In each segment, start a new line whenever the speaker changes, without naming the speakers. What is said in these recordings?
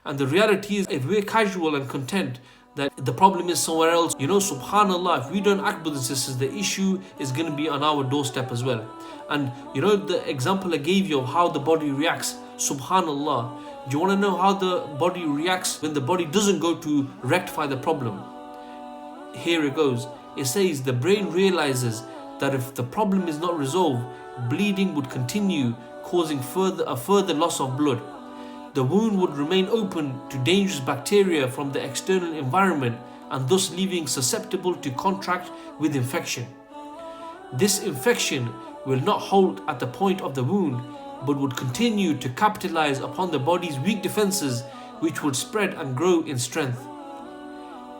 And the reality is, if we're casual and content that the problem is somewhere else, subhanallah, if we don't act, brothers and sisters, the issue is going to be on our doorstep as well. And the example I gave you of how the body reacts, subhanallah, do you want to know how the body reacts when the body doesn't go to rectify the problem? Here it goes. It says the brain realizes that if the problem is not resolved, bleeding would continue, causing a further loss of blood. The wound would remain open to dangerous bacteria from the external environment and thus leaving susceptible to contact with infection. This infection will not halt at the point of the wound, but would continue to capitalize upon the body's weak defenses, which would spread and grow in strength.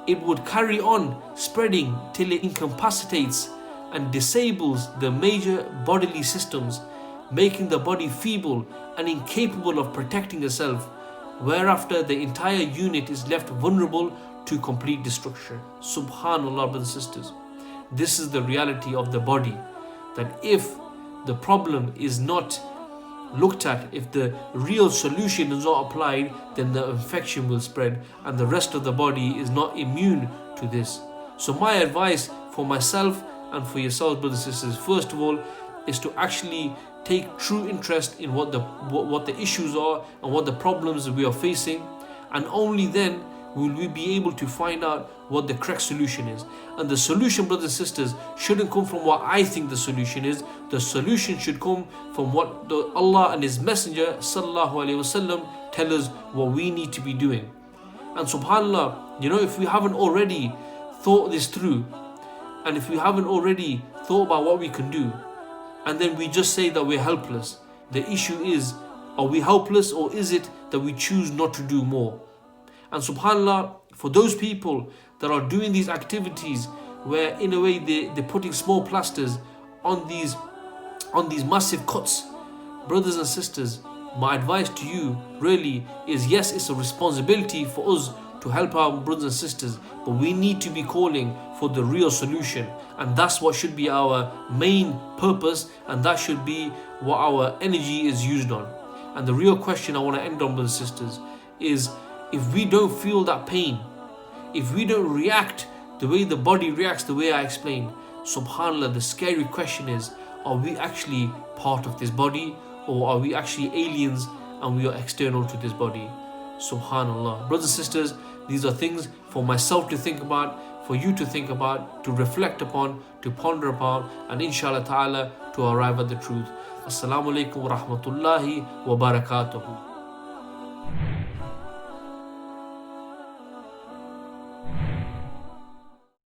It would carry on spreading till it incapacitates and disables the major bodily systems, making the body feeble and incapable of protecting itself, whereafter the entire unit is left vulnerable to complete destruction. Subhanallah, brothers and sisters. This is the reality of the body, that if the problem is not looked at, if the real solution is not applied, then the infection will spread and the rest of the body is not immune to this. So my advice for myself and for yourselves, brothers and sisters, first of all, is to actually take true interest in what the issues are and what the problems we are facing, and only then will we be able to find out what the correct solution is. And the solution, brothers and sisters, shouldn't come from what I think the solution is. The solution should come from what Allah and His Messenger sallallahu alaihi wasallam tell us what we need to be doing. And subhanallah, if we haven't already thought this through, and if we haven't already thought about what we can do, and then we just say that we're helpless, the issue is, are we helpless, or is it that we choose not to do more? And subhanallah, for those people that are doing these activities where in a way they're putting small plasters on these massive cuts, brothers and sisters, my advice to you really is, yes, it's a responsibility for us to help our brothers and sisters, but we need to be calling for the real solution, and that's what should be our main purpose, and that should be what our energy is used on. And the real question I want to end on, brothers and sisters, is if we don't feel that pain, if we don't react the way the body reacts, the way I explained, subhanallah, the scary question is, are we actually part of this body, or are we actually aliens and we are external to this body? Subhanallah. Brothers and sisters, these are things for myself to think about, for you to think about, to reflect upon, to ponder upon, and inshallah ta'ala to arrive at the truth. Assalamu alaikum wa rahmatullahi wa barakatuhu.